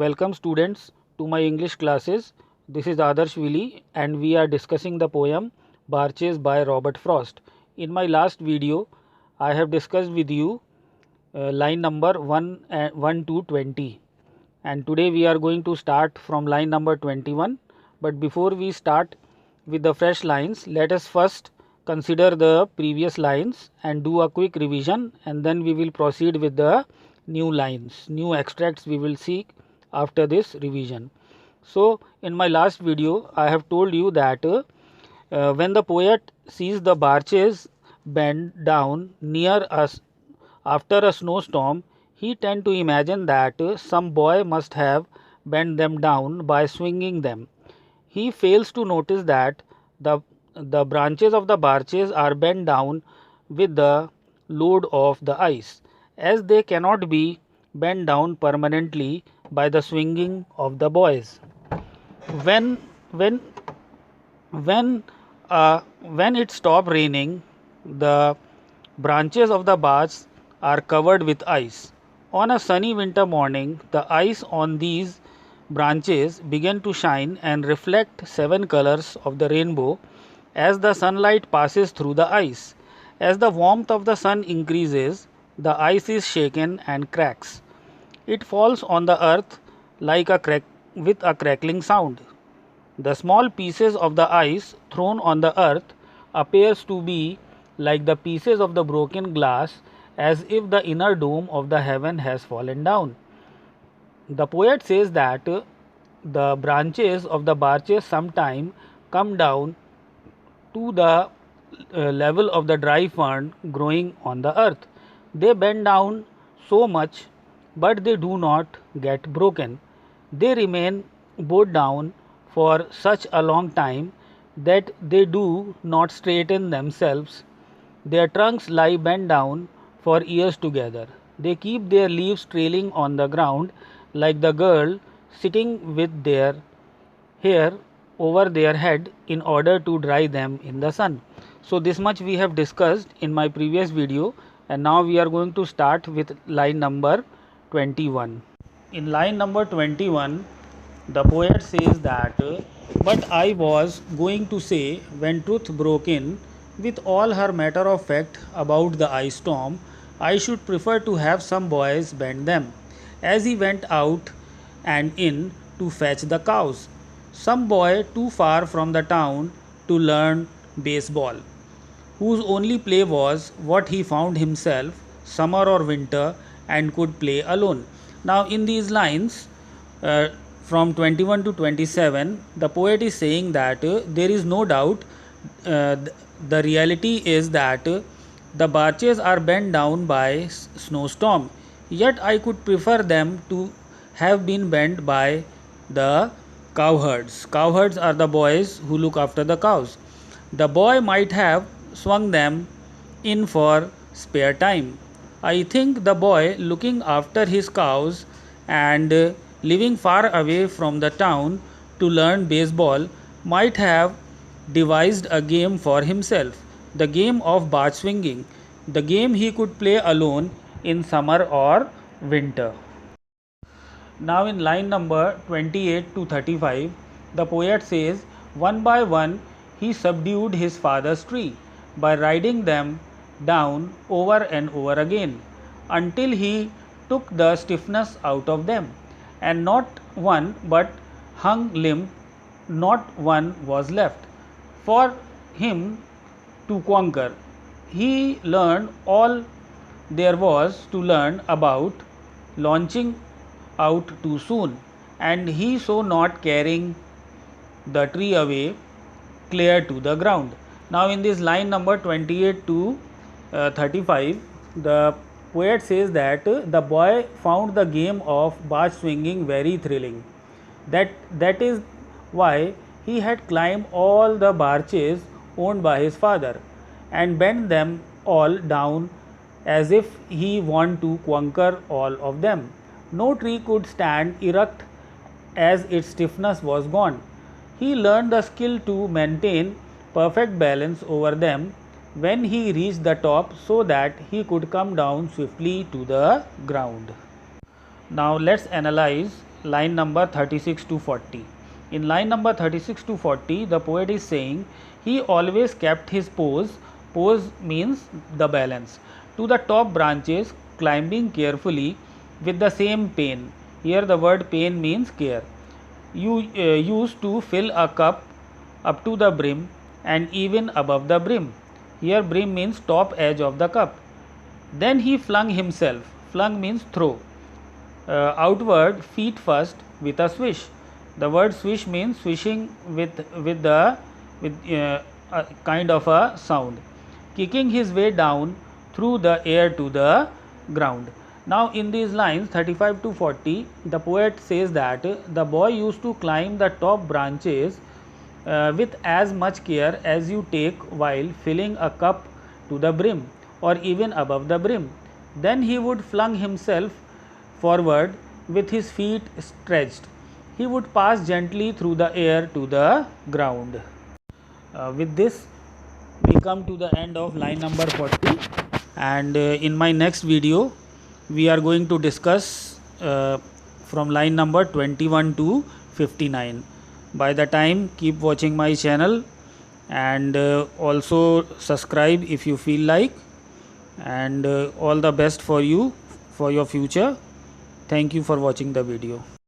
Welcome students to my English classes. This is Adarsh Vili and we are discussing the poem Barches by Robert Frost. In my last video, I have discussed with you line number 1 to 20, and today we are going to start from line number 21. But before we start with the fresh lines, let us first consider the previous lines and do a quick revision, and then we will proceed with the new lines, new extracts we will see after this revision. So in my last video I have told you that when the poet sees the barches bend down near us after a snowstorm, he tend to imagine that some boy must have bent them down by swinging them. He fails to notice that the branches of the barches are bent down with the load of the ice, as they cannot be bent down permanently by the swinging of the boys. When when when it stops raining, the branches of the barch are covered with ice. On a sunny winter morning, the ice on these branches begin to shine and reflect 7 colors of the rainbow as the sunlight passes through the ice. As the warmth of the sun increases, the ice is shaken and cracks. It falls on the earth like a crack with a crackling sound. The small pieces of the ice thrown on the earth appears to be like the pieces of the broken glass, as if the inner dome of the heaven has fallen down. The poet says that the branches of the barches sometime come down to the level of the dry fern growing on the earth. They bend down so much, but they do not get broken. They remain bowed down for such a long time that they do not straighten themselves. Their trunks lie bent down for years together. They keep their leaves trailing on the ground like the girl sitting with their hair over their head in order to dry them in the sun. So this much we have discussed in my previous video, and now we are going to start with line number 21. In line number 21, the poet says that but I was going to say, when truth broke in with all her matter of fact about the ice storm, I should prefer to have some boys bend them as he went out and in to fetch the cows. Some boy too far from the town to learn baseball, whose only play was what he found himself, summer or winter, and could play alone. Now, in these lines, from 21 to 27, the poet is saying that there is no doubt, the reality is that the barches are bent down by snowstorm, yet I could prefer them to have been bent by the cowherds. Cowherds are the boys who look after the cows. The boy might have swung them in for spare time. I think the boy looking after his cows and living far away from the town to learn baseball might have devised a game for himself, the game of barge swinging, the game he could play alone in summer or winter. Now in line number 28 to 35, the poet says, one by one he subdued his father's tree by riding them down over and over again until he took the stiffness out of them, and not one but hung limp, not one was left for him to conquer. He learned all there was to learn about launching out too soon, and he so not carrying the tree away clear to the ground. Now in this line number 28 to 35, the poet says that the boy found the game of barge swinging very thrilling. That is why he had climbed all the barges owned by his father and bent them all down as if he wanted to conquer all of them. No tree could stand erect as its stiffness was gone. He learned the skill to maintain perfect balance over them when he reached the top, so that he could come down swiftly to the ground. Now let's analyze line number 36 to 40. In line number 36 to 40, the poet is saying he always kept his pose. Pose means the balance. To the top branches, climbing carefully with the same pain. Here the word pain means care. You used to fill a cup up to the brim and even above the brim. Here brim means top edge of the cup. Then he flung himself. Flung means throw. Outward feet first with a swish. The word swish means swishing with a kind of a sound, kicking his way down through the air to the ground. Now in these lines 35 to 40, the poet says that the boy used to climb the top branches with as much care as you take while filling a cup to the brim or even above the brim. Then he would flung himself forward with his feet stretched. He would pass gently through the air to the ground. With this, we come to the end of line number 40, and in my next video, we are going to discuss from line number 21 to 59. By the time, keep watching my channel and also subscribe if you feel like, and all the best for you for your future. Thank you for watching the video.